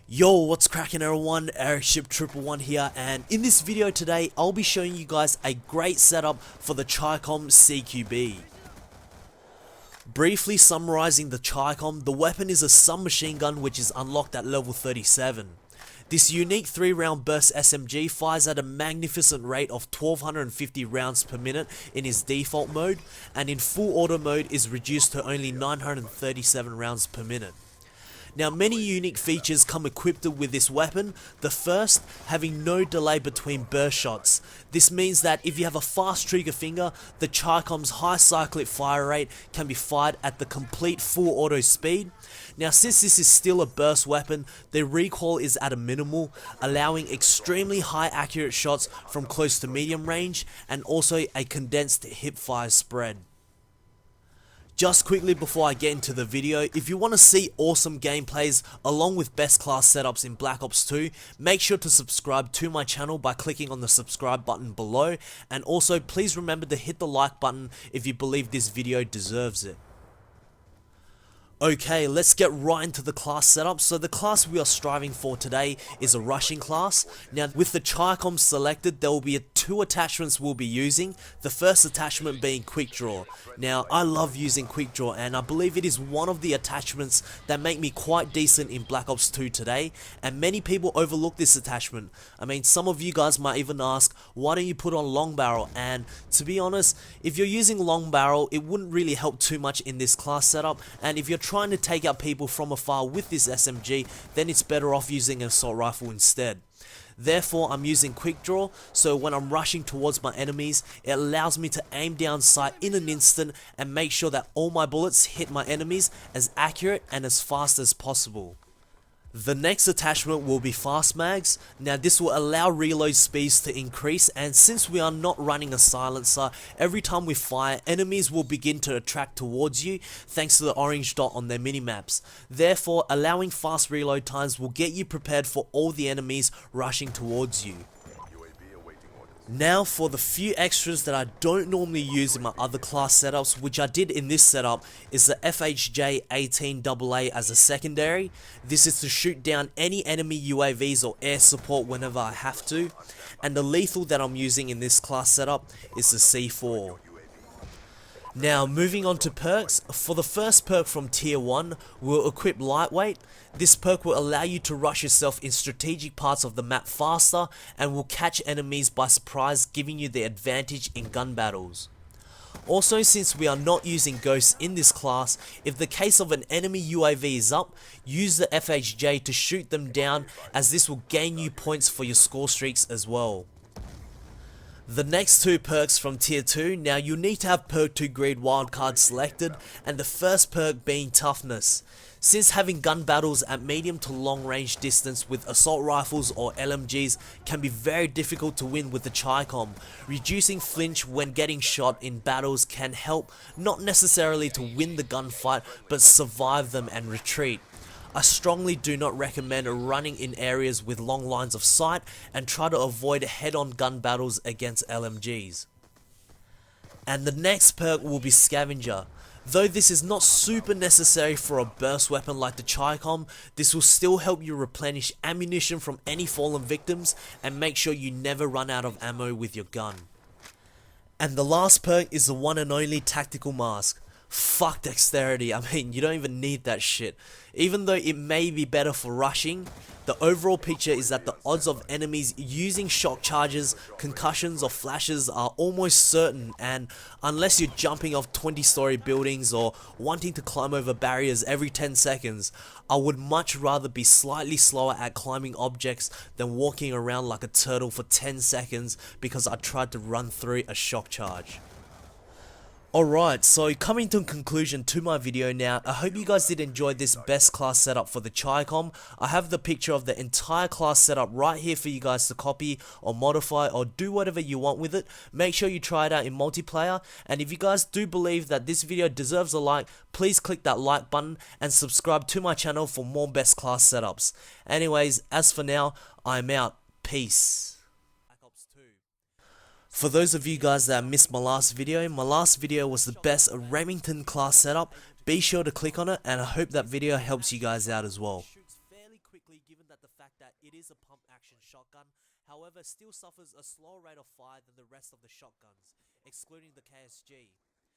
Yo, what's cracking everyone? Airship111 here, and in this video today I'll be showing you guys a great setup for the CHICOM CQB. Briefly summarizing the CHICOM, the weapon is a submachine gun which is unlocked at level 37. This unique 3-round burst SMG fires at a magnificent rate of 1250 rounds per minute in its default mode, and in full auto mode is reduced to only 937 rounds per minute. Now, many unique features come equipped with this weapon. The first, having no delay between burst shots. This means that if you have a fast trigger finger, the CHICOM's high cyclic fire rate can be fired at the complete full auto speed. Now, since this is still a burst weapon, the recoil is at a minimal, allowing extremely high accurate shots from close to medium range, and also a condensed hip fire spread. Just quickly before I get into the video, if you want to see awesome gameplays along with best class setups in Black Ops 2, make sure to subscribe to my channel by clicking on the subscribe button below, and also please remember to hit the like button if you believe this video deserves it. Okay, let's get right into the class setup. So the class we are striving for today is a rushing class. Now with the CHICOM selected, there will be two attachments we'll be using. The first attachment being Quickdraw. Now I love using Quickdraw, and I believe it is one of the attachments that make me quite decent in Black Ops 2 today, and many people overlook this attachment. I mean, some of you guys might even ask, why don't you put on long barrel? And to be honest, if you're using long barrel, it wouldn't really help too much in this class setup, and if you're trying to take out people from afar with this SMG, then it's better off using an assault rifle instead. Therefore, I'm using Quickdraw, so when I'm rushing towards my enemies, it allows me to aim down sight in an instant and make sure that all my bullets hit my enemies as accurate and as fast as possible. The next attachment will be Fast Mags. Now this will allow reload speeds to increase, and since we are not running a silencer, every time we fire, enemies will begin to attract towards you thanks to the orange dot on their minimaps. Therefore, allowing fast reload times will get you prepared for all the enemies rushing towards you. Now for the few extras that I don't normally use in my other class setups, which I did in this setup, is the FHJ-18AA as a secondary. This is to shoot down any enemy UAVs or air support whenever I have to. And the lethal that I'm using in this class setup is the C4. Now moving on to perks, for the first perk from tier 1, we'll equip lightweight. This perk will allow you to rush yourself in strategic parts of the map faster and will catch enemies by surprise, giving you the advantage in gun battles. Also, since we are not using ghosts in this class, if the case of an enemy UAV is up, use the FHJ to shoot them down, as this will gain you points for your score streaks as well. The next two perks from tier 2, now you'll need to have perk 2 greed wildcard selected, and the first perk being toughness. Since having gun battles at medium to long range distance with assault rifles or LMGs can be very difficult to win with the CHICOM, reducing flinch when getting shot in battles can help, not necessarily to win the gunfight, but survive them and retreat. I strongly do not recommend running in areas with long lines of sight, and try to avoid head-on gun battles against LMGs. And the next perk will be Scavenger. Though this is not super necessary for a burst weapon like the CHICOM, this will still help you replenish ammunition from any fallen victims and make sure you never run out of ammo with your gun. And the last perk is the one and only Tactical Mask. Fuck dexterity, I mean, you don't even need that shit. Even though it may be better for rushing, the overall picture is that the odds of enemies using shock charges, concussions or flashes are almost certain, and unless you're jumping off 20-story buildings or wanting to climb over barriers every 10 seconds, I would much rather be slightly slower at climbing objects than walking around like a turtle for 10 seconds because I tried to run through a shock charge. Alright, so coming to a conclusion to my video now, I hope you guys did enjoy this best class setup for the CHICOM. I have the picture of the entire class setup right here for you guys to copy or modify or do whatever you want with it. Make sure you try it out in multiplayer, and if you guys do believe that this video deserves a like, please click that like button and subscribe to my channel for more best class setups. Anyways, as for now, I'm out. Peace. For those of you guys that missed my last video was the best Remington class setup. Be sure to click on it, and I hope that video helps you guys out as well. is a pump action shotgun, however still suffers a slower rate of fire than the rest of the shotguns, excluding the KSG.